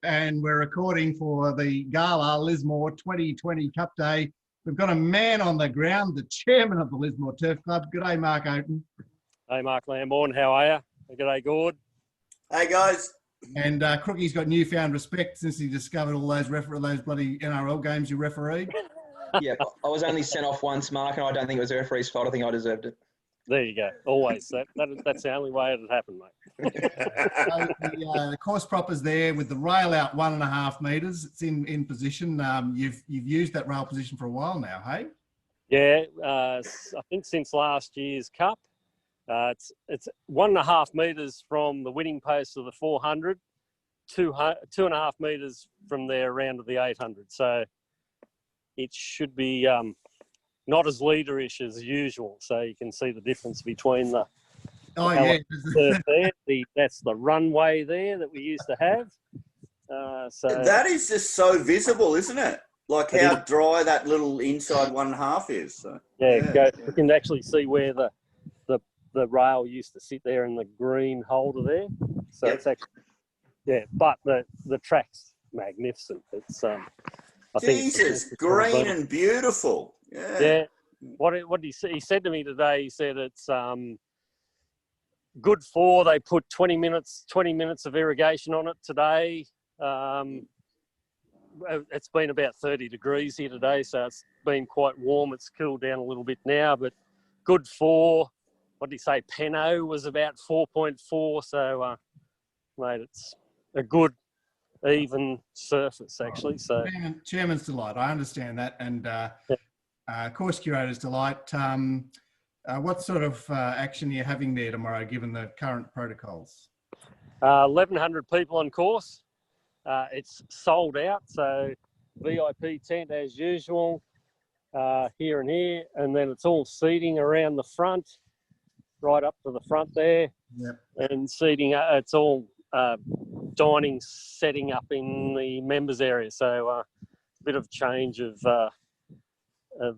And we're recording for the Gala Lismore 2020 Cup Day. We've got a man on the ground, the chairman of the Lismore Turf Club. G'day, Mark Oaten. Hey, Mark Lambourne, how are you? G'day, Gord. Hey, guys. And Crookie's got newfound respect since he discovered all those bloody NRL games you refereed. Yeah, I was only sent off once, Mark, and I don't think it was the referee's fault. I think I deserved it. There you go. Always. That's the only way it happened, mate. So the course proper's there with the rail out 1.5 metres. It's in position. You've used that rail position for a while now, hey? Yeah, I think since last year's Cup. It's 1.5 metres from the winning post of the 400, 2.5 metres from there around to the 800. So it should be not as leaderish as usual. So you can see the difference between the that's the runway there that we used to have. So that is just so visible, isn't it? Like how dry that little inside 1.5 is. So, yeah. You can actually see where the rail used to sit there in the green holder there. So it's actually, but the track's magnificent. It's Jesus, green and beautiful. Yeah. What did he say? He said to me today, he said it's good for, they put 20 minutes of irrigation on it today. It's been about 30 degrees here today, so it's been quite warm. It's cooled down a little bit now, but good for, what did he say? Peno was about 4.4. So, mate, it's a good, even surface, actually. So, Chairman's delight. I understand that. And course curator's delight. What sort of action are you having there tomorrow, given the current protocols? 1,100 people on course. It's sold out, so VIP tent as usual, here and here, and then it's all seating around the front, right up to the front there. Yep. And seating, it's all dining setting up in the members area, so a bit of change of the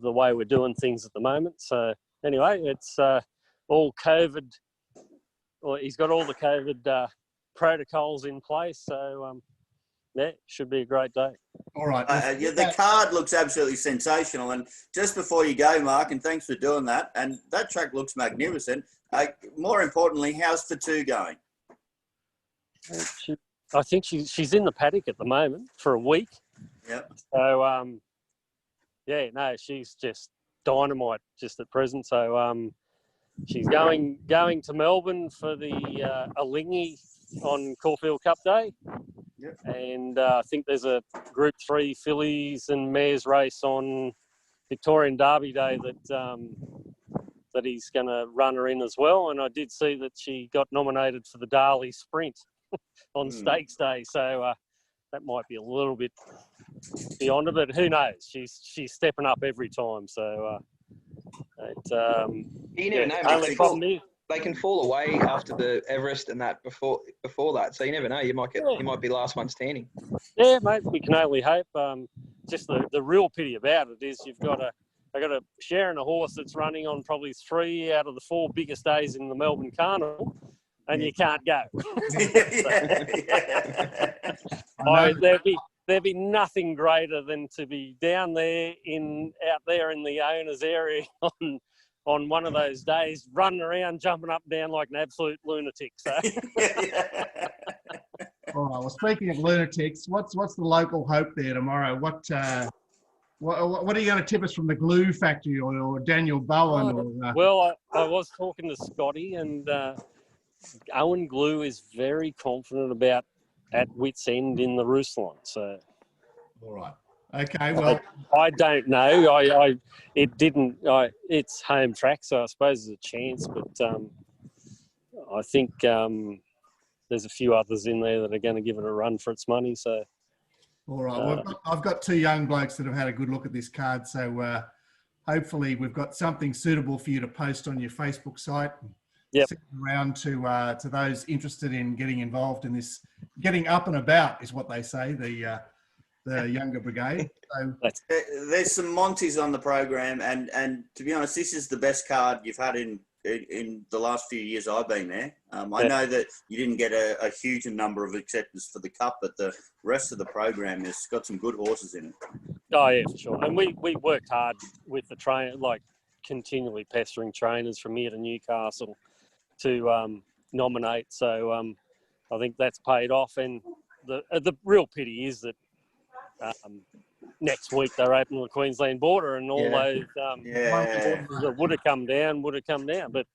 way we're doing things at the moment. So anyway, it's all COVID, or he's got all the COVID protocols in place, so yeah, should be a great day. All right. The card looks absolutely sensational. And just before you go, Mark, and thanks for doing that, and that track looks magnificent. More importantly, how's for two going? I think she's in the paddock at the moment for a week. Yep. So, yeah, no, she's just dynamite just at present. So she's going to Melbourne for the Alinghi on Caulfield Cup Day. Yep. And I think there's a Group 3 fillies and mares race on Victorian Derby Day that he's going to run her in as well. And I did see that she got nominated for the Darley Sprint on Stakes Day. So that might be a little bit beyond her, but who knows? She's stepping up every time. So you never know. Only problem is, they can fall away after the Everest and that before that. So you never know. You might be last one standing. Yeah, mate. We can only hope. Just the real pity about it is I got a sharing a horse that's running on probably 3 out of the 4 biggest days in the Melbourne Carnival, and you can't go. There'd be nothing greater than to be down there out there in the owners' area on one of those days, running around, jumping up and down like an absolute lunatic. So. All right. Well, speaking of lunatics, what's the local hope there tomorrow? What are you going to tip us from the glue factory or Daniel Bowen? Well, I was talking to Scotty, and Owen Glue is very confident about at wit's end in the Ruslan. So, all right. Okay, well, I don't know. It's home track, so I suppose there's a chance, but I think there's a few others in there that are going to give it a run for its money. So, all right. Well, I've got 2 young blokes that have had a good look at this card, so hopefully we've got something suitable for you to post on your Facebook site. Yep. Send around to those interested in getting involved in this. Getting up and about is what they say. the younger brigade. So There's some Monties on the program, and to be honest, this is the best card you've had in the last few years I've been there. I know that you didn't get a huge number of acceptance for the Cup, but the rest of the program has got some good horses in it. Oh yeah, for sure. And we worked hard with the train, like continually pestering trainers from here to Newcastle to nominate. So I think that's paid off. And the real pity is that next week they're opening the Queensland border, and all those that would have come down. But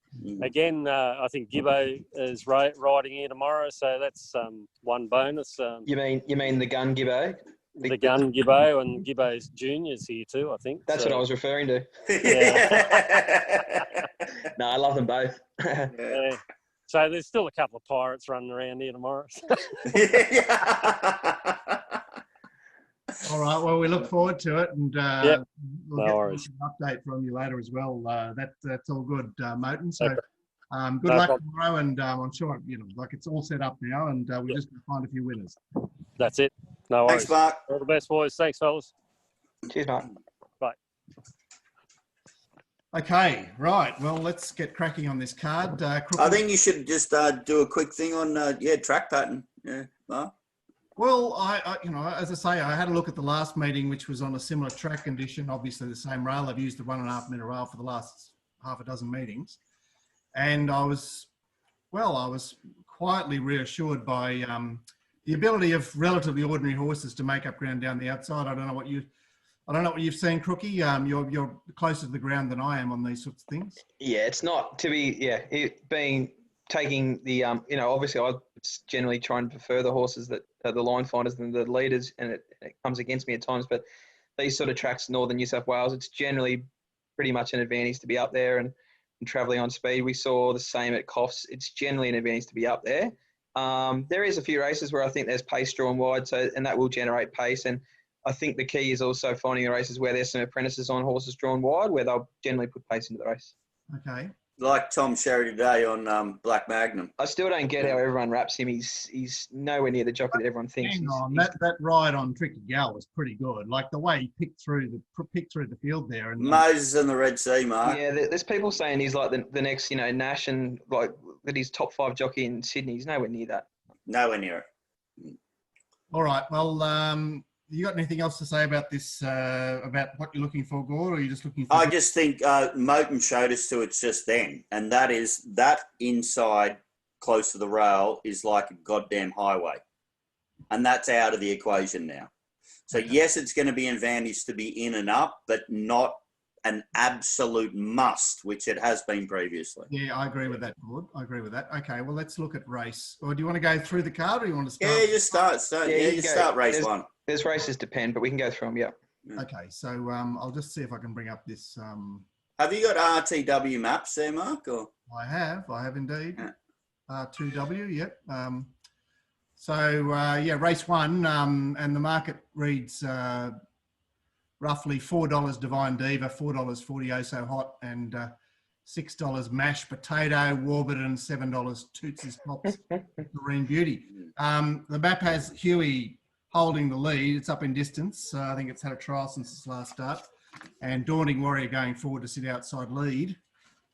again, I think Gibbo is riding here tomorrow, so that's one bonus. You mean the gun Gibbo? The gun Gibbo, and Gibbo's juniors here too, I think. That's what I was referring to. Yeah. No, I love them both. Yeah. So there's still a couple of pirates running around here tomorrow. all right. Well, we look forward to it, and we'll No get worries. an update from you later as well. That's all good, Moten. So Okay. good No luck problem. tomorrow, and I'm sure it's all set up now, and we're just going to find a few winners. That's it. No worries. Thanks, Mark. All the best, boys. Thanks, fellas. Cheers, Mark. Bye. Okay, right. Well, let's get cracking on this card. I Crookie. think you should just do a quick thing on track pattern. Yeah, Mark. Well, I as I say, I had a look at the last meeting, which was on a similar track condition, obviously the same rail. I've used the 1.5 metre rail for the last half a dozen meetings. And I was quietly reassured by the ability of relatively ordinary horses to make up ground down the outside. I don't know what you've seen, Crookie. You're closer to the ground than I am on these sorts of things. Yeah, it's not to be. Yeah, it being taking the obviously I generally try and prefer the horses that are the line finders than the leaders, and it comes against me at times. But these sort of tracks, northern New South Wales, it's generally pretty much an advantage to be up there and travelling on speed. We saw the same at Coffs. It's generally an advantage to be up there. There is a few races where I think there's pace drawn wide, and that will generate pace. And I think the key is also finding the races where there's some apprentices on horses drawn wide, where they'll generally put pace into the race. Okay. Like Tom Sherry today on Black Magnum. I still don't get how everyone raps him. He's nowhere near the jockey that everyone thinks. Hang on, that ride on Tricky Gal was pretty good. Like the way he picked through the field there. And Moses in the Red Sea, Mark. Yeah, there's people saying he's like the next, Nash, and like that he's top 5 jockey in Sydney. He's nowhere near that. Nowhere near it. All right. Well, you got anything else to say about this? About what you're looking for, Gord, or are you just looking for? I just think Moten showed us to it just then, and that is that inside close to the rail is like a goddamn highway, and that's out of the equation now. So yes, it's going to be an advantage to be in and up, but not an absolute must, which it has been previously. Yeah, I agree with that, Gord. I agree with that. Okay, well, let's look at race. Or do you want to go through the card, or do you want to start? Yeah, just start. you Start race one. There's races depend, but we can go through them. Yeah. Okay, so I'll just see if I can bring up this. Have you got RTW maps there, Mark? Or? I have indeed. Yeah. R2W, yep. Race one, and the market reads roughly $4 Divine Diva, $4.40 Oh So Hot, and $6 Mashed Potato, Warburton, $7 Tootsie's Pops, Marine Beauty. The map has Huey holding the lead. It's up in distance. I think it's had a trial since its last start. And Daunting Warrior going forward to sit outside lead.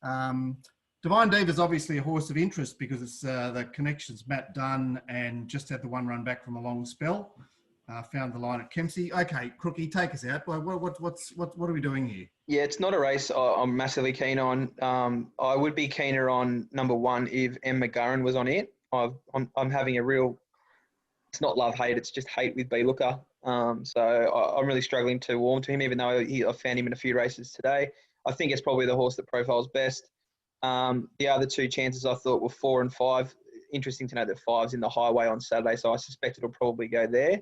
Divine Diva is obviously a horse of interest because it's the connections Matt Dunn and just had the one run back from a long spell. Found the line at Kempsey. Okay, Crookie, take us out. What are we doing here? Yeah, it's not a race I'm massively keen on. I would be keener on number 1 if M. McGurran was on it. I'm having a real, it's not love-hate, it's just hate with B-Looker. So I'm really struggling to warm to him, even though I found him in a few races today. I think it's probably the horse that profiles best. The other 2 chances I thought were 4 and 5. Interesting to know that 5's in the highway on Saturday, so I suspect it'll probably go there.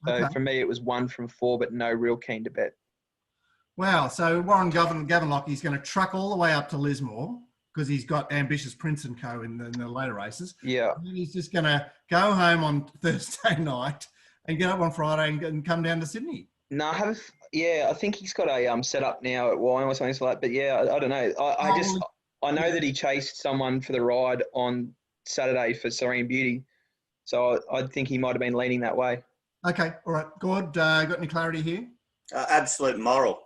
So Okay. for me, it was 1 from 4, but no real keen to bet. Wow, so Warren Gavenlock, he's going to truck all the way up to Lismore because he's got Ambitious Prince and Co. in the later races. Yeah. And then he's just going to go home on Thursday night and get up on Friday and come down to Sydney. No, I think he's got a set up now at Wine or something like that. But yeah, I don't know. I know that he chased someone for the ride on Saturday for Serene Beauty. So I think he might have been leaning that way. Okay, all right. Gord, got any clarity here? Absolute moral.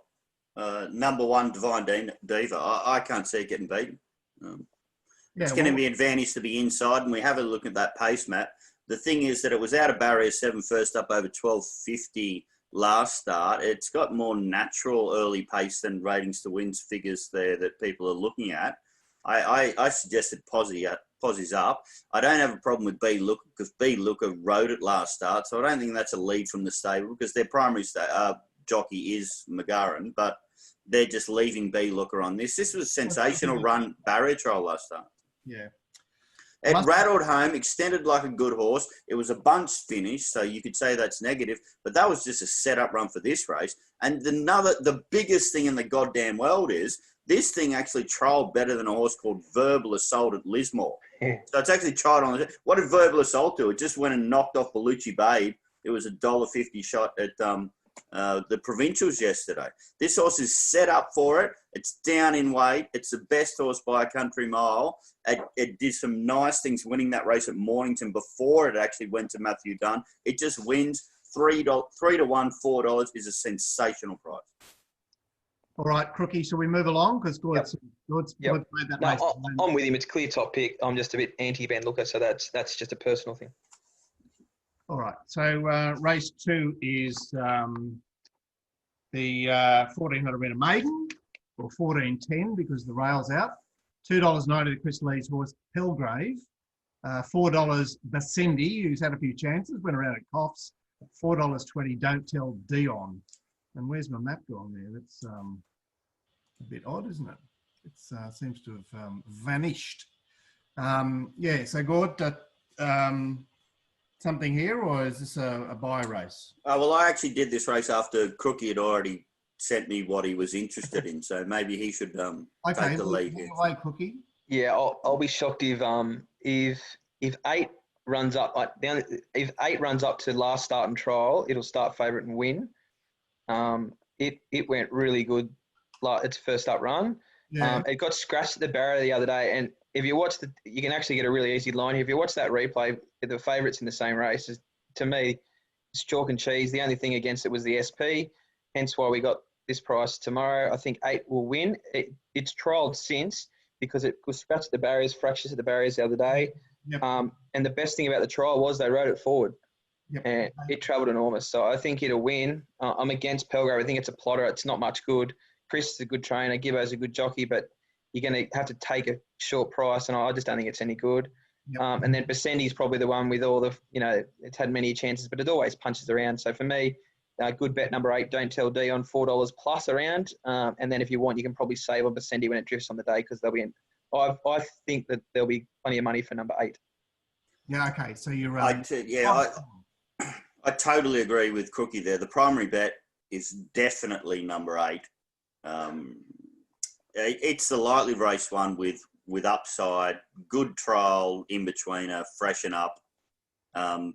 Number one, Divine Diva. I can't see it getting beaten. It's going to be an advantage to be inside, and we have a look at that pace map. The thing is that it was out of barrier 7 first up over 12.50 last start. It's got more natural early pace than ratings to wins figures there that people are looking at. I suggested Posse's up. I don't have a problem with B Looker because B Looker rode it last start, so I don't think that's a lead from the stable because their primary jockey is McGarren, but they're just leaving B Looker on this. This was a sensational run barrier trial last start. Yeah. It rattled home, extended like a good horse. It was a bunch finish, so you could say that's negative, but that was just a setup run for this race. And the biggest thing in the goddamn world is this thing actually trialled better than a horse called Verbal Assault at Lismore. Yeah. So it's actually trialled on. What did Verbal Assault do? It just went and knocked off Bellucci Babe. It was a $1.50 shot at the provincials yesterday. This horse is set up for it. It's down in weight. It's the best horse by a country mile. It did some nice things winning that race at Mornington before it actually went to Matthew Dunn. It just wins $3 to 1, $4 is a sensational price. All right, Crookie, shall we move along? Because Gord's made that race. I'm with him. It's clear top pick. I'm just a bit anti-Ben Looker, so that's just a personal thing. All right, so race 2 is the 1400 metre maiden, or 14.10 because the rail's out. $2.90 to Chris Lee's horse, Pelgrave. $4 Basendi, who's had a few chances, went around at coughs. $4.20 Don't Tell Dion. And where's my map gone there? That's a bit odd, isn't it? It seems to have vanished. Yeah, so Gord, something here, or is this a buy race? Well, I actually did this race after Crookie had already sent me what he was interested in, so maybe he should take the lead here. Away, Crookie. Yeah, I'll be shocked if 8 runs up if 8 runs up to last start and trial, it'll start favourite and win. It went really good, like its first up run. Yeah. It got scratched at the barrier the other day, and if you watch you can actually get a really easy line here. If you watch that replay, the favourites in the same race, to me, it's chalk and cheese. The only thing against it was the SP, hence why we got this price tomorrow. I think 8 will win. It's trialled since because it was scratched at the barriers, fractures at the barriers the other day. Yep. And the best thing about the trial was they rode it forward. Yep. And it travelled enormous. So I think it'll win. I'm against Pelgrave. I think it's a plotter. It's not much good. Chris is a good trainer. Gibbo's a good jockey, but you're going to have to take a short price, and I just don't think it's any good. Yep. And then Basendi's probably the one with all the, it's had many chances, but it always punches around. So for me, good bet number 8, Don't Tell Dion, $4 plus around. And then if you want, you can probably save on Basendi when it drifts on the day because they'll be in. I think that there'll be plenty of money for number 8. Yeah, okay. So you're I totally agree with Crookie there. The primary bet is definitely number 8. It's the lightly raced one with upside, good trial in betweener, freshen up.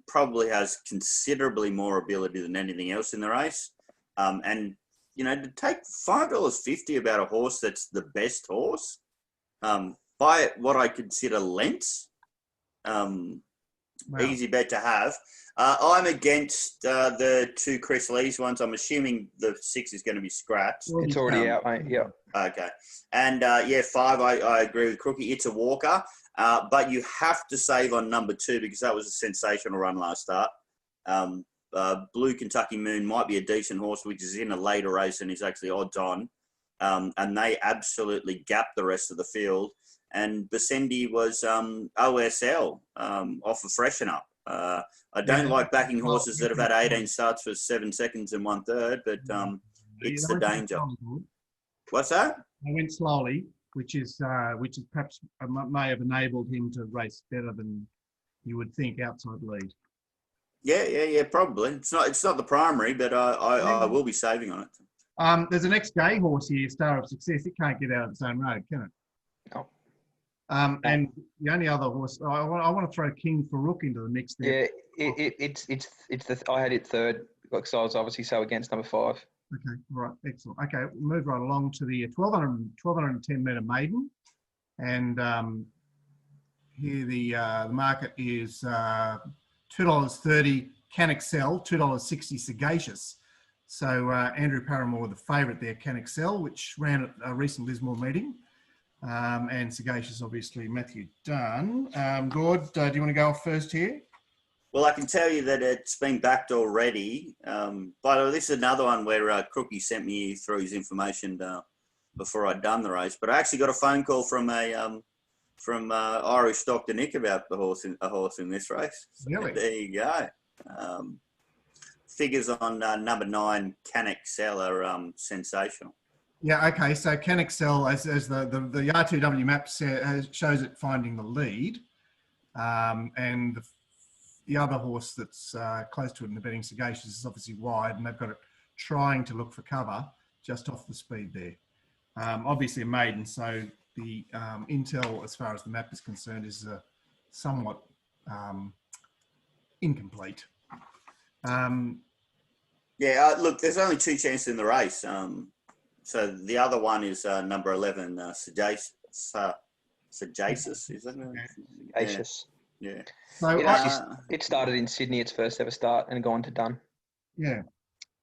Probably has considerably more ability than anything else in the race. And, to take $5.50 about a horse that's the best horse, by what I consider lengths, easy bet to have. I'm against the 2 Chris Lee's ones. I'm assuming the 6 is going to be scrapped. It's already out, mate. Yeah. Okay. And 5, I agree with Crookie. It's a walker. But you have to save on number 2 because that was a sensational run last start. Blue Kentucky Moon might be a decent horse, which is in a later race and is actually odds on. And they absolutely gapped the rest of the field. And Basendi was OSL off a freshen up. I don't like backing horses that have had 18 starts for 7 seconds and 1/3, but it's the danger. What's that? I went slowly, which is perhaps may have enabled him to race better than you would think outside lead. Yeah, probably. It's not the primary, but I will be saving on it. There's an ex-gay horse here, Star of Success. It can't get out of its own road, can it? No. And the only other horse, I want to throw King Farouk into the mix there. Yeah, I had it 3rd, because I was obviously so against number 5. Okay, right, excellent. Okay, we'll move right along to the 1210 metre maiden, and here the market is $2.30 Can Excel, $2.60 Sagacious. So Andrew Paramore, the favourite there, Can Excel, which ran at a recent Lismore meeting. And Sagacious, obviously, Matthew Dunn. Gord, do you want to go off first here? Well, I can tell you that it's been backed already. By the way, this is another one where Crookie sent me through his information before I'd done the race. But I actually got a phone call from Irish Dr. Nick about a horse in this race. So Really? there you go. Figures on number 9, Can Excel, are sensational. Yeah, okay. So Can Excel, as the R2W map shows it finding the lead. And the other horse that's close to it in the betting, Sagacious, is obviously wide, and they've got it trying to look for cover just off the speed there. Obviously a maiden, so the intel as far as the map is concerned is somewhat incomplete. Look, there's only 2 chances in the race. So the other one is number 11, Sagacious, is that it? Sagacious. Yeah. So It started in Sydney, its first ever start, and gone to Dunn. yeah.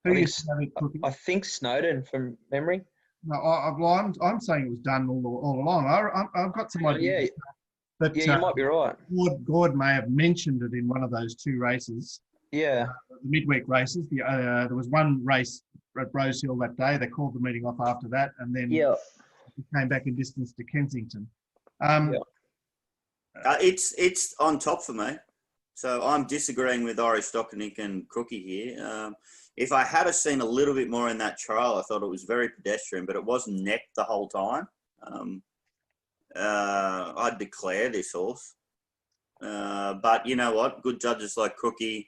I think Snowden, from memory. No, I'm saying it was done all along. I've got some ideas. But, you might be right. Gord may have mentioned it in one of those 2 races. Yeah. The midweek races. There was one race at Rose Hill that day. They called the meeting off after that, and then we came back in distance to Kensington. It's on top for me. So I'm disagreeing with Irish Dr. Nick and Crookie here. If I had seen a little bit more in that trial, I thought it was very pedestrian, but it wasn't necked the whole time. I'd declare this horse. But you know what? Good judges like Crookie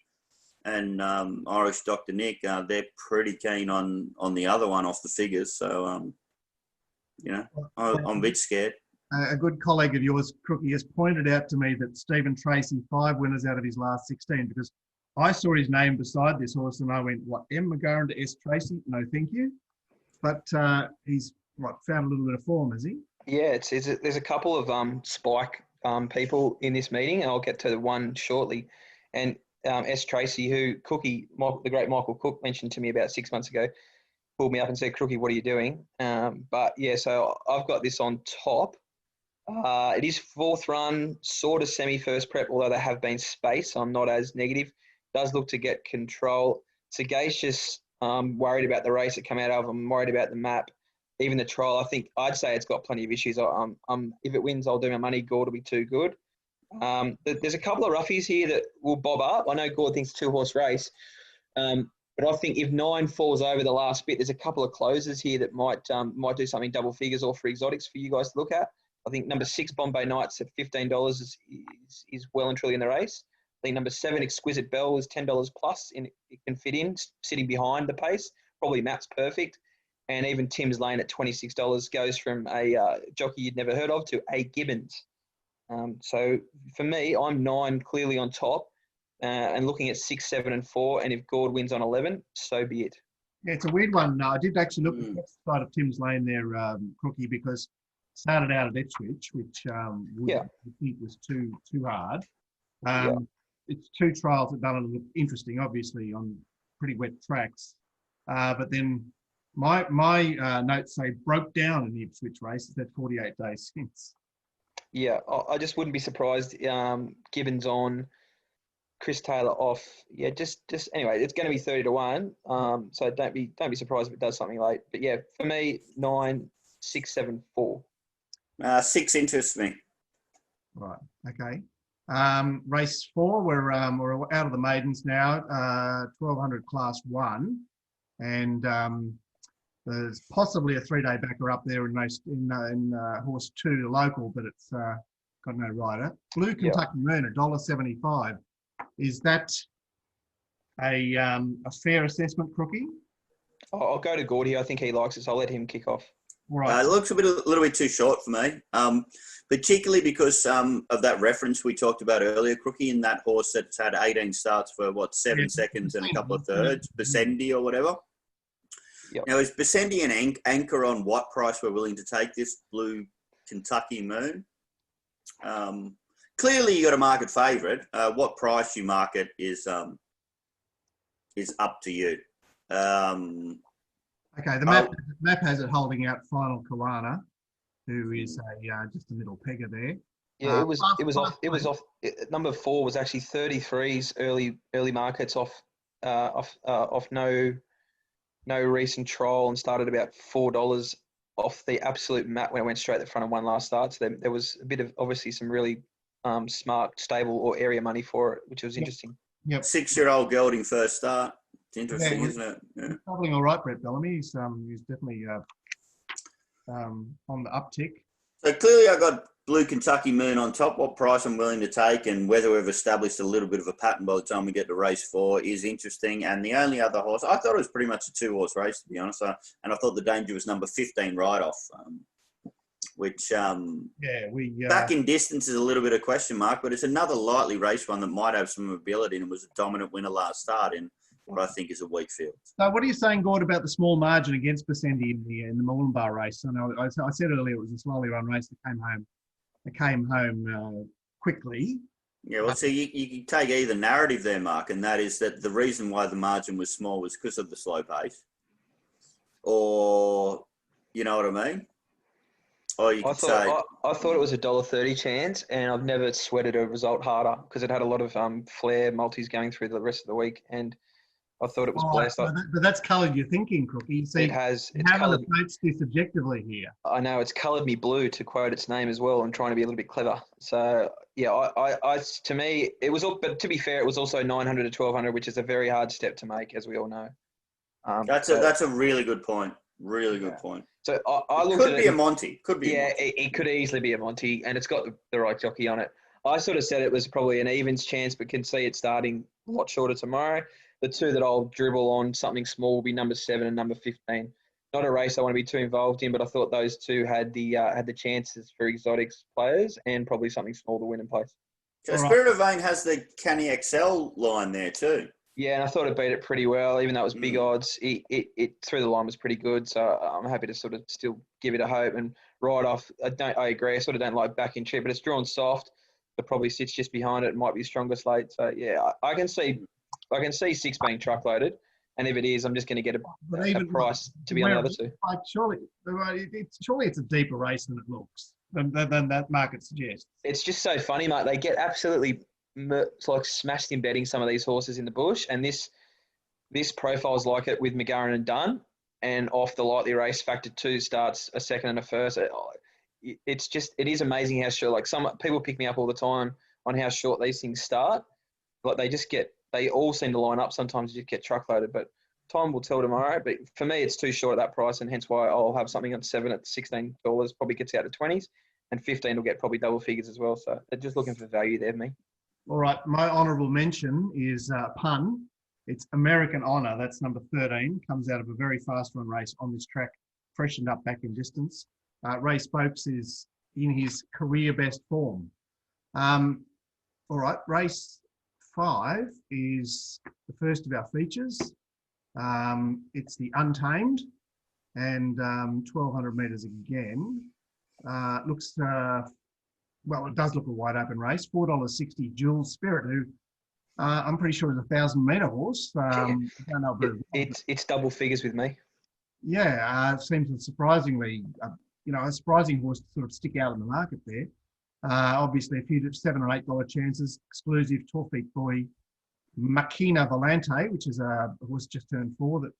and Irish Dr. Nick, they're pretty keen on the other one off the figures. So, I'm a bit scared. A good colleague of yours, Crookie, has pointed out to me that Stephen Tracy, 5 winners out of his last 16, because I saw his name beside this horse and I went, what, M. McGarren to S. Tracy? No, thank you. But he's, found a little bit of form, has he? Yeah, there's a couple of spike people in this meeting, and I'll get to one shortly. And S. Tracy, who the great Michael Cook mentioned to me about 6 months ago, pulled me up and said, Crookie, what are you doing? But yeah, so I've got this on top. It is 4th run, sort of semi-first prep, although there have been space. So I'm not as negative. Does look to get control. Sagacious, worried about the race it come out of. I'm worried about the map. Even the trial, I'd say it's got plenty of issues. If it wins, I'll do my money. Gord will be too good. There's a couple of roughies here that will bob up. I know Gord thinks 2-horse race. But I think if 9 falls over the last bit, there's a couple of closers here that might do something double figures or for exotics for you guys to look at. I think number 6, Bombay Nights, at $15 is well and truly in the race. I think number 7, Exquisite Bell, is $10 plus. It can fit in, sitting behind the pace. Probably maps perfect. And even Tim's Lane at $26 goes from a jockey you'd never heard of to A. Gibbons. So for me, I'm 9 clearly on top and looking at 6, 7 and 4. And if Gord wins on 11, so be it. Yeah, it's a weird one. I did actually look at the side of Tim's Lane there, Crookie, because started out at Ipswich, which I think was too hard. It's 2 trials that done it look interesting, obviously on pretty wet tracks. But then my notes say broke down in the Ipswich race. It's at 48 days since. Yeah, I just wouldn't be surprised. Gibbons on, Chris Taylor off. Yeah, just anyway, it's going to be 30-1. So don't be surprised if it does something late. But yeah, for me, 9, 6, 7, 4. 6 interests me. Right. Okay. Race 4, we're out of the maidens now. 1200 Class 1, and there's possibly a 3-day backer up there in horse 2, the local, but it's got no rider. Blue Kentucky Moon, $1.75. Is that a fair assessment, Crookie? I'll go to Gordy. I think he likes it, so I'll let him kick off. Right. It looks a little bit too short for me, particularly because of that reference we talked about earlier, Crookie, in that horse that's had 18 starts for, 7 seconds and a couple of thirds, Besendi or whatever. Yep. Now, is Besendi an anchor on what price we're willing to take this Blue Kentucky Moon? Clearly, you got a market favourite. What price you market is is up to you. Okay, the map has it holding out Final Kawana, who is just a middle pegger there. Yeah, it was off. Number 4 was actually 33's early markets off no recent trial, and started about $4 off the absolute map when it went straight to the front and won last start. So there was a bit of obviously some really smart, stable or area money for it, which was interesting. Yep. 6-year-old gelding first start. It's interesting, isn't it? Yeah. He's travelling all right, Brett Bellamy. He's definitely on the uptick. So clearly I got Blue Kentucky Moon on top. What price I'm willing to take and whether we've established a little bit of a pattern by the time we get to race 4 is interesting. And the only other horse, I thought it was pretty much a 2-horse race, to be honest. And I thought the danger was number 15 right off, which back in distance is a little bit of question mark, but it's another lightly raced one that might have some ability and was a dominant winner last start in what I think is a weak field. So what are you saying, Gord, about the small margin against Basendi in the Moolumbar race? I said earlier it was a slowly run race that came home quickly. Yeah, well, see, you can take either narrative there, Mark, and that is that the reason why the margin was small was because of the slow pace. Or, you know what I mean? Or you could say... I thought it was a $1.30 chance, and I've never sweated a result harder because it had a lot of flair multis going through the rest of the week, and I thought it was blessed. But that's coloured your thinking, Crookie. See, it has. You haven't approached this objectively here. I know, it's coloured me blue, to quote its name as well, and trying to be a little bit clever. So, yeah, I to me, it was all, but to be fair, it was also 900 to 1200, which is a very hard step to make, as we all know. That's a really good point. Really good point. So I looked could at be it. A Monty. Could be. Yeah, it could easily be a Monty, and it's got the right jockey on it. I sort of said it was probably an evens chance, but can see it starting a lot shorter tomorrow. The two that I'll dribble on something small will be number 7 and number 15. Not a race I want to be too involved in, but I thought those two had the chances for exotics players and probably something small to win in place. So Spirit of Vain has the Canny XL line there too. Yeah, and I thought it beat it pretty well, even though it was big odds. It through the line was pretty good, so I'm happy to sort of still give it a hope. And right off, I agree. I sort of don't like backing trip, but it's drawn soft. It probably sits just behind it. It might be strongest late. So yeah, I can see 6 being truckloaded, and if it is, I'm just going to get a price to be on the other two. Like surely it's a deeper race than it looks, than that market suggests. It's just so funny, mate. They get absolutely smashed in betting some of these horses in the bush, and this profile's like it with McGarren and Dunn, and off the lightly race factor 2 starts a second and a first. It is amazing how short. Like some people pick me up all the time on how short these things start. Like they all seem to line up. Sometimes you just get truckloaded, but time will tell tomorrow. But for me, it's too short at that price, and hence why I'll have something at 7 at $16. Probably gets out to 20s, and 15 will get probably double figures as well. So they're just looking for value there, me. All right, my honourable mention is Pun. It's American Honor. That's number 13. Comes out of a very fast run race on this track, freshened up back in distance. Ray Spokes is in his career best form. All right, race 5 is the first of our features. It's the Untamed, and 1,200 metres again. Looks, well, it does look a wide open race. $4.60 Jules Spirit, who I'm pretty sure is a 1,000-metre horse. Don't know it's double figures with me. Yeah, it seems surprisingly, a surprising horse to sort of stick out in the market there. Obviously, a few $7 or $8 chances. Exclusive 12-feet boy Makina Volante, which is a horse just turned 4 that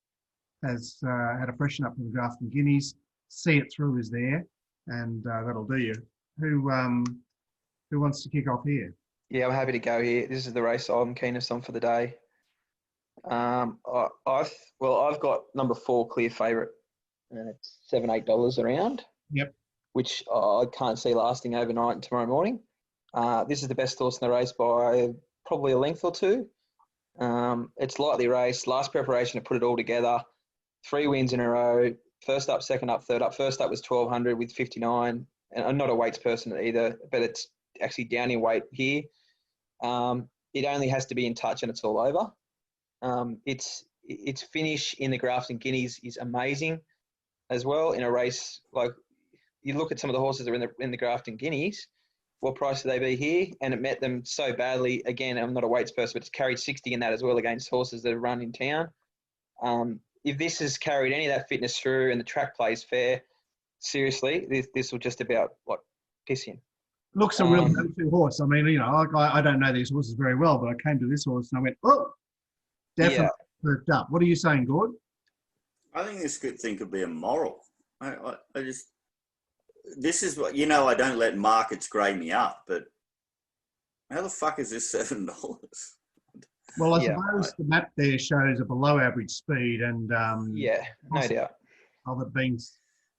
has had a freshen up from the Grafton Guineas. See It Through is there, and that'll do you. Who wants to kick off here? Yeah, I'm happy to go here. This is the race I'm keenest on for the day. I've got number 4 clear favourite, and it's $7-8 around. Yep. Which I can't see lasting overnight and tomorrow morning. This is the best horse in the race by probably a length or 2. It's lightly raced. Last preparation to put it all together. 3 wins in a row. First up, second up, third up. First up was 1,200 with 59. And I'm not a weights person either, but it's actually down in weight here. It only has to be in touch and it's all over. Its finish in the Grafton Guineas is amazing as well in a race. Like, you look at some of the horses that are in the Grafton Guineas, what price would they be here? And it met them so badly. Again, I'm not a weights person, but it's carried 60 in that as well against horses that have run in town. If this has carried any of that fitness through and the track plays fair, seriously, this will just about piss in. Looks a real go-to horse. I mean, you know, I don't know these horses very well, but I came to this horse and I went, oh, definitely perked up. What are you saying, Gord? I think this thing could be a moral. This is what, you know, I don't let markets grey me up, but how the fuck is this $7? Well, I suppose the map there shows a below average speed and no doubt of it being.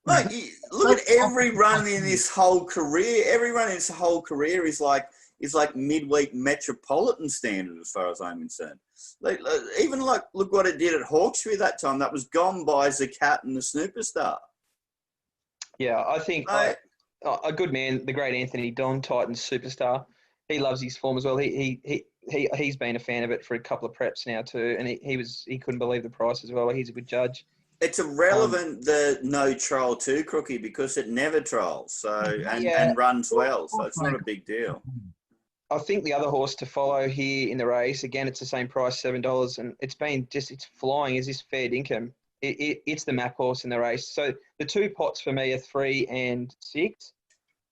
Mate, look at every run in this whole career. Every run in this whole career is like midweek metropolitan standard as far as I'm concerned. Even look what it did at Hawkesbury that time. That was gone by the Cat and the Snooperstar. Yeah, I think a good man, the great Anthony Don, Titans superstar. He loves his form as well. He's been a fan of it for a couple of preps now too, and he couldn't believe the price as well. He's a good judge. It's irrelevant the no trial too, Crookie, because it never trials and runs well, so it's not a big deal. I think the other horse to follow here in the race, again, it's the same price, $7, and it's flying. Is this Fair Dinkum? It's the map horse in the race. So the two pots for me are 3 and 6.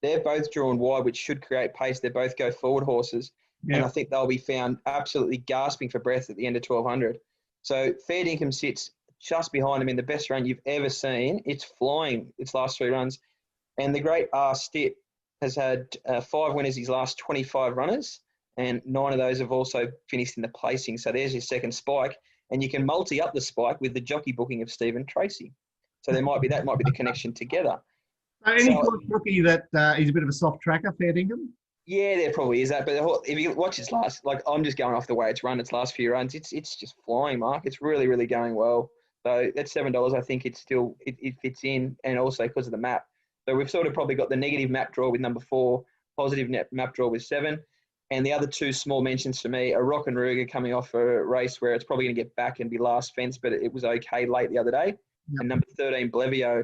They're both drawn wide, which should create pace. They both go forward horses, and I think they'll be found absolutely gasping for breath at the end of 1200. So Fair Dinkum sits just behind him in the best run you've ever seen. It's flying its last 3 runs. And the great R. Stitt has had 5 winners his last 25 runners, and 9 of those have also finished in the placing. So there's your second spike, and you can multi up the spike with the jockey booking of Stephen Tracy. So that might be the connection together. Any rookie that he's a bit of a soft tracker, Fair Dinkum? Yeah, there probably is that. But if you watch its last, I'm just going off the way it's run, its last few runs, it's just flying, Mark. It's really, really going well. So that's $7. I think it fits in, and also because of the map. So we've sort of probably got the negative map draw with number 4, positive map draw with 7. And the other 2 small mentions for me are Rock and Ruger coming off a race where it's probably going to get back and be last fence, but it was okay late the other day. Yep. And number 13, Blevio,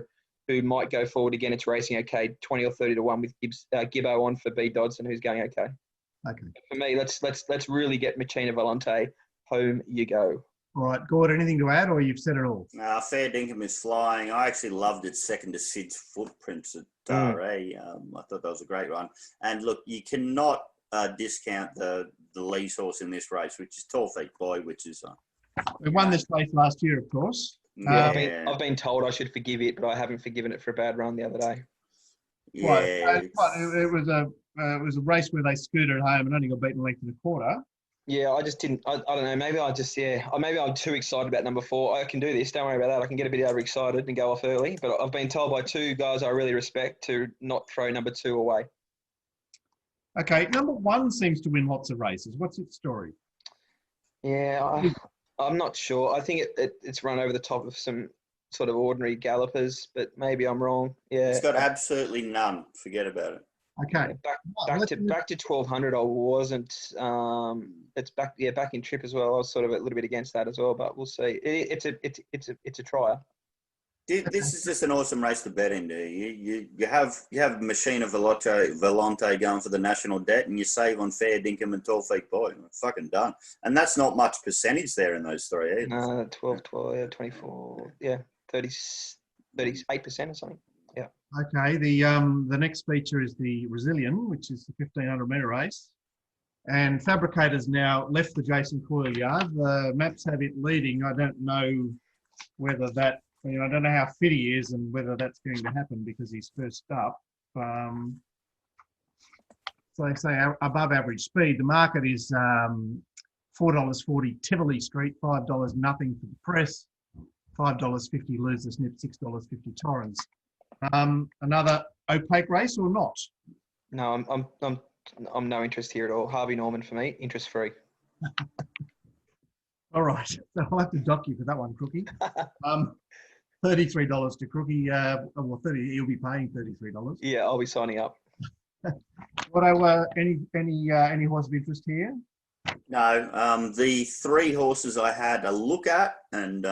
who might go forward again. It's racing okay, 20 or 30 to 1 with Gibbo on for B. Dodson, who's going okay. Okay. For me, let's really get Machina Volante. Home you go. All right, Gord, anything to add, or you've said it all? Fair Dinkum is flying. I actually loved its second to Sid's Footprints at Taree. I thought that was a great run. And look, you cannot discount the lead horse in this race, which is Tall Feet Boy, which is... we won this race last year, of course. Yeah, I've been told I should forgive it, but I haven't forgiven it for a bad run the other day. Yeah, it was a race where they scooted home and only got beaten a length and a quarter. Yeah, I just didn't. I don't know. Maybe maybe I'm too excited about number 4. I can do this. Don't worry about that. I can get a bit overexcited and go off early. But I've been told by 2 guys I really respect to not throw number 2 away. Okay, number 1 seems to win lots of races. What's its story? Yeah, I'm not sure. I think it's run over the top of some sort of ordinary gallopers, but maybe I'm wrong. Yeah, it's got absolutely none. Forget about it. Okay. Back to 1200. I wasn't. It's back. Yeah, back in trip as well. I was sort of a little bit against that as well, but we'll see. It's a trier. This is just an awesome race to bet into. You have Machina Volante going for the national debt, and you save on Fair Dinkum and Tall Feet Boy. Fucking done. And that's not much percentage there in those 3 either. No, 12, yeah, 24, yeah, 38% or something. Yeah. Okay. The next feature is the Resilient, which is the 1500 metre race. And Fabricators now left the Jason Coyle yard. The maps have it leading. I don't know whether that, I don't know how fit he is and whether that's going to happen because he's first up. So they say above average speed. The market is $4.40 Tivoli Street, $5 nothing for the press, $5.50 Lose the Snip, $6.50 Torrens. Another opaque race or not? No, I'm no interest here at all. Harvey Norman for me, interest free. All right, so I'll have to dock you for that one, Crookie. $33 to Crookie. Well, he'll be paying $33. Yeah, I'll be signing up. What any horse of interest here? No, the 3 horses I had a look at and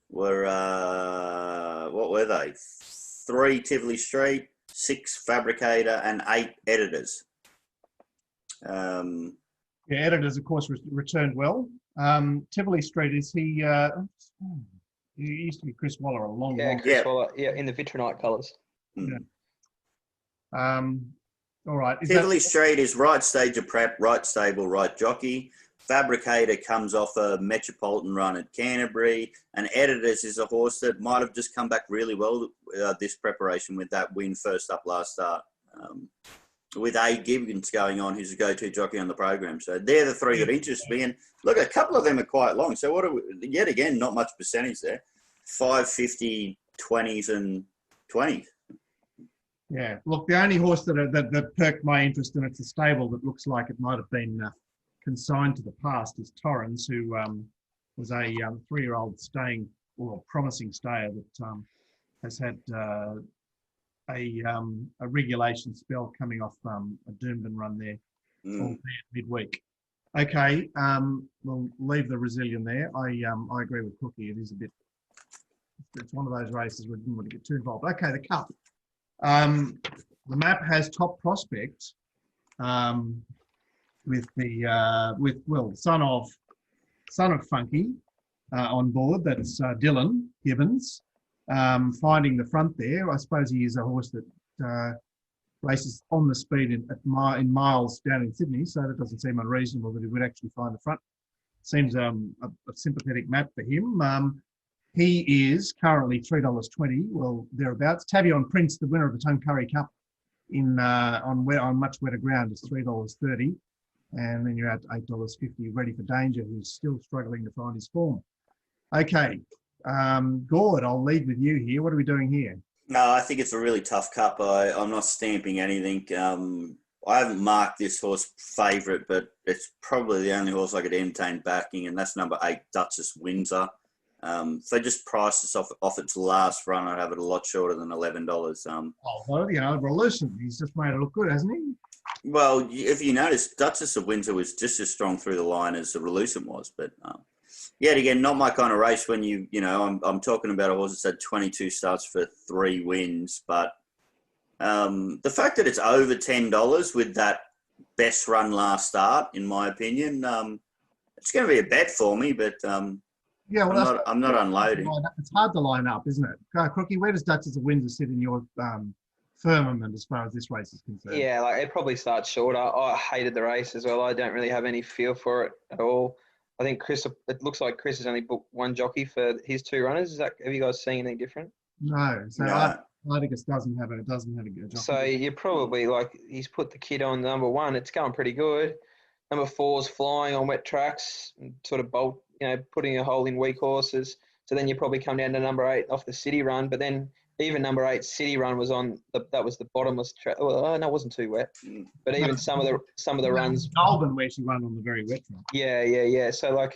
were what were they? 3 Tivoli Street, 6 Fabricator, and 8 Editors. Yeah, Editors, of course, returned well. Tivoli Street, is he? He used to be Chris Waller a long, Yeah, long. Chris Waller. Yeah, in the Vitronite colours. Yeah. All right. Tivoli Street is right stage of prep, right stable, right jockey. Fabricator comes off a Metropolitan run at Canterbury, and Editors is a horse that might have just come back really well this preparation with that win first up last start. With A. Gibbons going on, who's a go-to jockey on the program. So they're the 3 that interest me. And look, a couple of them are quite long. So what are we, yet again, not much percentage there. 550, 20s and 20s. Yeah. Look, the only horse that perked my interest, and it's a stable that looks like it might have been consigned to the past, is Torrens, who was a 3-year-old staying, or promising stayer that has had a regulation spell coming off a Doomben run there, albeit midweek. Okay, we'll leave the Resilient there. I agree with Cookie. It is a bit. It's one of those races where we didn't want to get too involved. Okay, the Cup. The map has Top Prospect with the son of Funky on board. That's Dylan Gibbons. Finding the front there. I suppose he is a horse that races on the speed in miles down in Sydney, so that doesn't seem unreasonable that he would actually find the front. Seems a sympathetic map for him. He is currently $3.20, well, thereabouts. Tavion Prince, the winner of the Tuncurry Cup on much wetter ground, is $3.30. And then you're at $8.50, Ready for Danger, who's still struggling to find his form. Okay. Gord, I'll lead with you here. What are we doing here? No, I think it's a really tough cup. I'm not stamping anything. I haven't marked this horse favourite, but it's probably the only horse I could entertain backing, and that's number 8, Duchess Windsor. If they just price this off its last run, I'd have it a lot shorter than $11. Well, Relucent, he's just made it look good, hasn't he? Well, if you notice, Duchess of Windsor was just as strong through the line as the Relucent was, but yet again, not my kind of race. When I'm talking about a horse that's had 22 starts for 3 wins, but the fact that it's over $10 with that best run last start, in my opinion, it's going to be a bet for me, but yeah, well, I'm not unloading. It's hard to line up, isn't it? Crookie, where does Duchess of Windsor sit in your firmament as far as this race is concerned? Yeah, like it probably starts shorter. I hated the race as well. I don't really have any feel for it at all. I think it looks like Chris has only booked 1 jockey for his 2 runners. Have you guys seen anything different? No. So no. I think it doesn't have a good jockey. So you're probably he's put the kid on number 1. It's going pretty good. Number 4's flying on wet tracks, sort of bolt, putting a hole in weak horses. So then you probably come down to number 8 off the City run. But then even number 8 City run was that was the bottomless track. Well, no, it wasn't too wet. But even some of the runs. Golden, where she ran on the very wet track. Yeah. So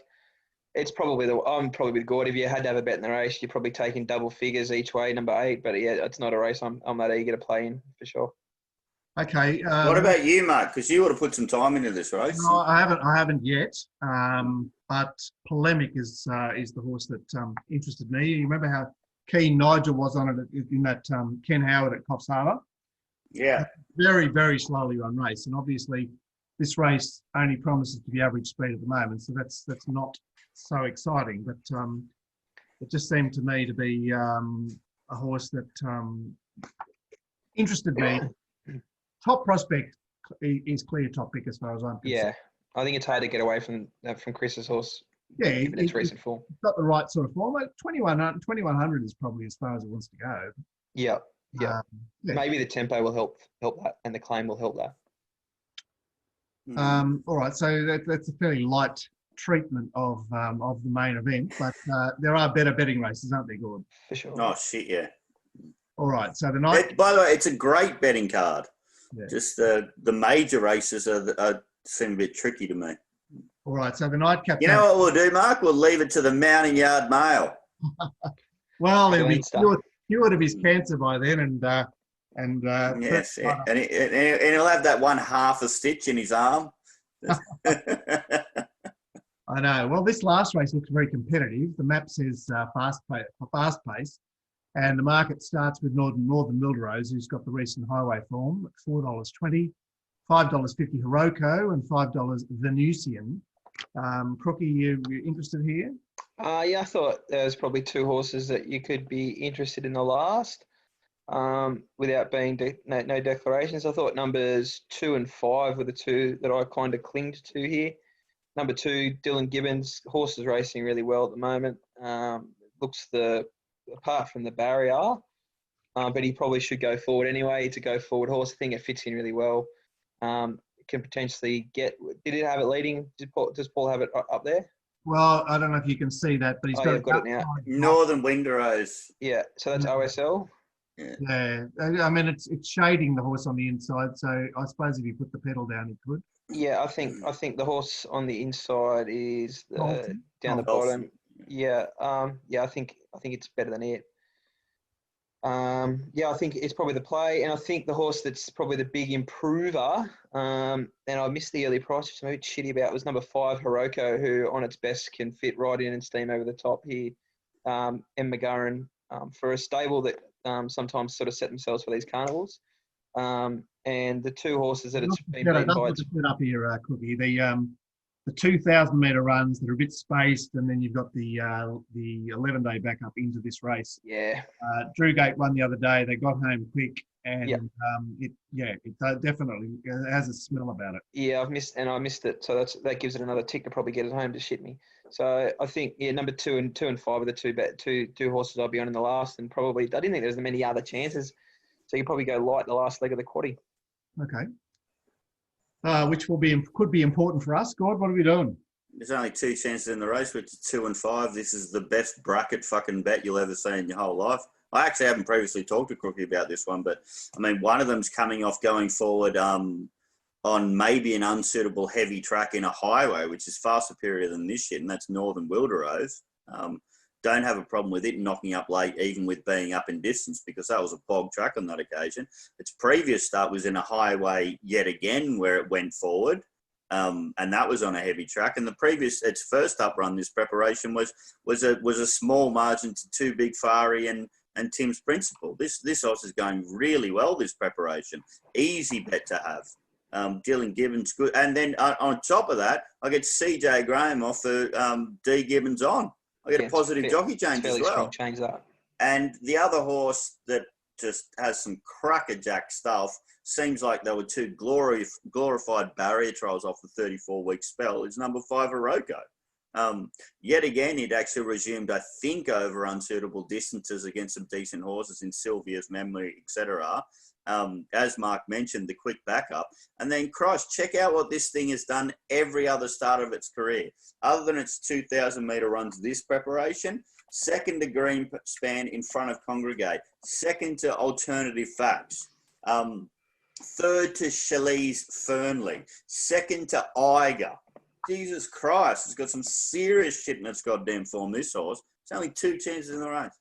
it's probably I'm probably with Gord. If you had to have a bet in the race, you're probably taking double figures each way, number 8. But yeah, it's not a race I'm that eager to play in for sure. Okay. What about you, Mark? Because you would have put some time into this race. No, I haven't yet. But Polemic is the horse that interested me. You remember how keen Nigel was on it in that Ken Howard at Coffs Harbour? Yeah. Very, very slowly run race, and obviously this race only promises to be average speed at the moment, so that's not so exciting. But it just seemed to me to be a horse that interested me. Top Prospect is clear top pick as far as I'm concerned. Yeah, I think it's hard to get away from Chris's horse. Yeah, given its recent form. It's got the right sort of form. 2100 is probably as far as it wants to go. Yeah. Maybe the tempo will help that, and the claim will help that. All right, so that's a fairly light treatment of the main event, but there are better betting races, aren't there, Gord? For sure. Oh shit, yeah. All right, so the night. By the way, it's a great betting card. Yeah. Just the major races seem a bit tricky to me. All right, so the nightcap. You know what we'll do, Mark? We'll leave it to the Mounting Yard Mail. Well, he'll be cured of his cancer by then, and yes, yeah. and he'll have that 1/2 stitch in his arm. I know. Well, this last race looks very competitive. The map says fast pace. And the market starts with Northern Mildrose, who's got the recent highway form, at $4.20, $5.50 Hiroko, and $5 Venusian. Crookie, you interested here? Yeah, I thought there's probably two horses that you could be interested in the last without being no declarations. I thought numbers 2 and 5 were the two that I kind of clinged to here. Number 2, Dylan Gibbons, horse is racing really well at the moment. Looks apart from the barrier, but he probably should go forward anyway. It's a go forward horse. I think it fits in really well. Can potentially get. Did it have it leading? Does Paul have it up there? Well, I don't know if you can see that, but he's got, got it now. Northern Windrose. Yeah, so that's OSL. Yeah, I mean it's shading the horse on the inside, so I suppose if you put the pedal down, he could. Yeah, I think the horse on the inside is down the bottom. Yeah, I think it's better than it. I think it's probably the play, and I think the horse that's probably the big improver, and I missed the early price, which I'm a bit shitty about, was number 5, Hiroko, who on its best can fit right in and steam over the top here. M. McGurran, for a stable that sometimes sort of set themselves for these carnivals. And the two horses that it's been beaten by... up here, Cookie. The 2,000 metre runs that are a bit spaced, and then you've got the 11-day back up into this race. Yeah. Drewgate won the other day. They got home quick, and it definitely has a smell about it. Yeah, I missed it, so that gives it another tick to probably get it home to shit me. So I think number 2 and 5 are the two horses I'll be on in the last, and probably I didn't think there's many other chances, so you probably go light the last leg of the quaddie. Okay. Which could be important for us. God, what are we doing? There's only 2 chances in the race, which is 2 and 5. This is the best bracket fucking bet you'll ever see in your whole life. I actually haven't previously talked to Crookie about this one, but I mean, one of them's coming off going forward on maybe an unsuitable heavy track in a highway, which is far superior than this shit, and that's Northern Wildrose. Don't have a problem with it knocking up late, even with being up in distance, because that was a bog track on that occasion. Its previous start was in a highway yet again, where it went forward, and that was on a heavy track. And its first up run, this preparation was a small margin to 2 Big Fari and Tim's Principle. This horse is going really well, this preparation. Easy bet to have. Dylan Gibbons good, and then on top of that, I get CJ Graham off the D Gibbons on. I get a positive jockey change as well. Strong change that. And the other horse that just has some crackerjack stuff, seems like they were 2 glorified barrier trials off the 34-week spell, is number 5, Hiroko. Yet again, it actually resumed, I think, over unsuitable distances against some decent horses in Sylvia's memory, etc. As Mark mentioned, the quick backup. And then, Christ, check out what this thing has done every other start of its career. Other than its 2,000 metre runs this preparation, second to Greenspan in front of Congregate, second to Alternative Facts, third to Shalee's Fernley, second to Eiger. Jesus Christ, it's got some serious shit in its goddamn form, this horse. It's only 2 chances in the race.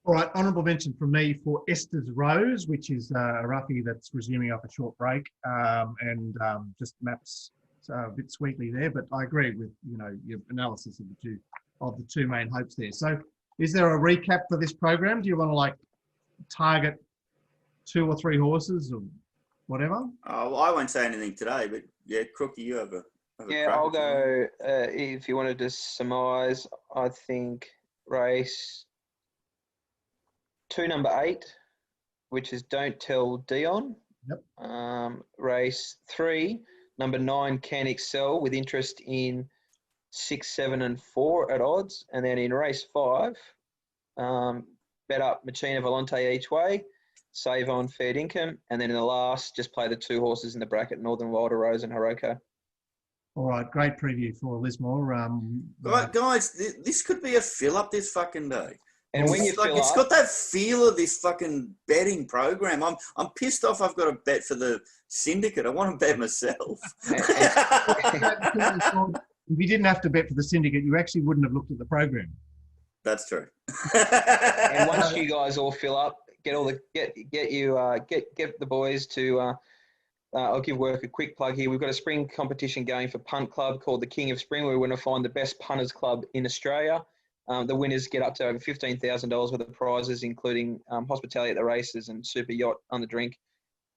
All right, honourable mention from me for Esther's Rose, which is a roughie that's resuming off a short break and just maps a bit sweetly there. But I agree with your analysis of the two main hopes there. So, is there a recap for this program? Do you want to target 2 or 3 horses or whatever? Oh, well, I won't say anything today, but yeah, Crookie, you have a I'll go. If you wanted to surmise, I think race 2, number 8, which is Don't Tell Dion. Yep. Race 3, number 9, Can Excel, with interest in 6, 7, and 4 at odds. And then in race 5, bet up Machina Volante each way, save on Fair Income. And then in the last, just play the 2 horses in the bracket, Northern Wildrose and Hiroko. All right, great preview for Lismore. Guys, this could be a fill-up this fucking day. And when it's got that feel of this fucking betting program. I'm pissed off. I've got to bet for the syndicate. I want to bet myself. If you didn't have to bet for the syndicate, you actually wouldn't have looked at the program. That's true. And once you guys all fill up, get the boys to. I'll give work a quick plug here. We've got a spring competition going for Punt Club called the King of Spring, where we're going to find the best punters club in Australia. The winners get up to over $15,000 worth of prizes, including hospitality at the races and super yacht on the drink.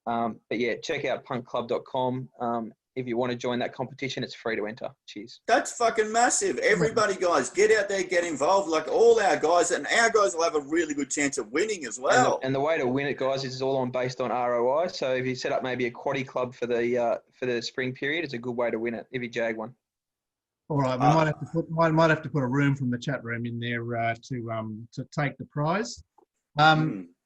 But yeah, check out punkclub.com. If you want to join that competition, it's free to enter. Cheers. That's fucking massive. Everybody, guys, get out there, get involved. Like all our guys, and our guys will have a really good chance of winning as well. And the way to win it, guys, is all based on ROI. So if you set up maybe a quaddie club for the spring period, it's a good way to win it if you jag one. All right, we might have to put a room from the chat room in there to take the prize.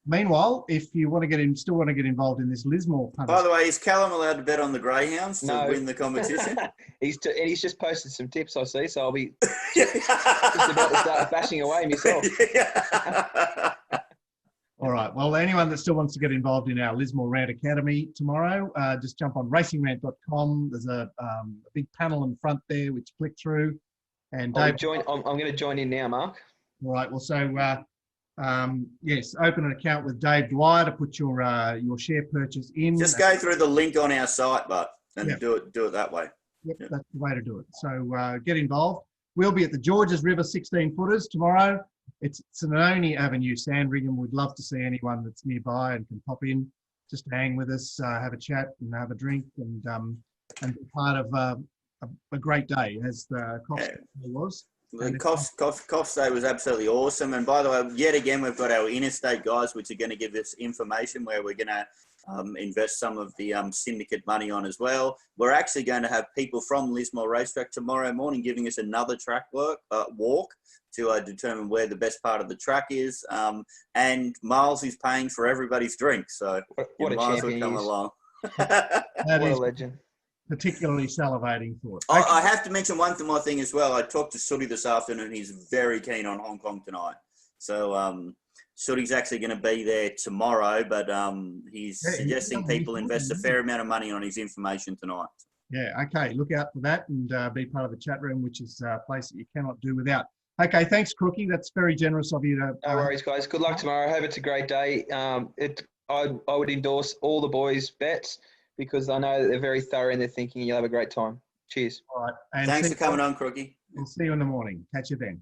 Meanwhile, if you want to still want to get involved in this Lismore punt. By the way, is Callum allowed to bet on the greyhounds to win the competition? He's just posted some tips, I see, so I'll be just about to start bashing away myself. All right. Well, anyone that still wants to get involved in our Lismore Rant Academy tomorrow, just jump on RacingRant.com. There's a big panel in front there which click through. And Dave, I'm going to join in now, Mark. All right. Well, so yes, open an account with Dave Dwyer to put your share purchase in. Just go through the link on our site, and do it that way. Yep, that's the way to do it. So get involved. We'll be at the Georges River 16-footers tomorrow. It's an only avenue, Sandringham. We'd love to see anyone that's nearby and can pop in, just hang with us, have a chat and have a drink, and be part of a great day, as the Coffs Day was. The Coffs Day was absolutely awesome. And by the way, yet again, we've got our interstate guys, which are going to give us information where we're going to invest some of the syndicate money on as well. We're actually going to have people from Lismore Racetrack tomorrow morning giving us another track walk to determine where the best part of the track is. And Miles is paying for everybody's drink. So what a Miles champion will come he is. along. That What is a legend. particularly salivating for it. I have to mention one more thing as well. I talked to Sooty this afternoon. He's very keen on Hong Kong tonight. So Sooty's actually going to be there tomorrow, but he's suggesting people invest a fair amount of money on his information tonight. Yeah, okay. Look out for that and be part of the chat room, which is a place that you cannot do without. Okay, thanks, Crookie. That's very generous of you to... No worries, guys. Good luck tomorrow. I hope it's a great day. I would endorse all the boys' bets because I know that they're very thorough in their thinking. You'll have a great time. Cheers. All right. And Thanks for coming on, Crookie. We'll see you in the morning. Catch you then.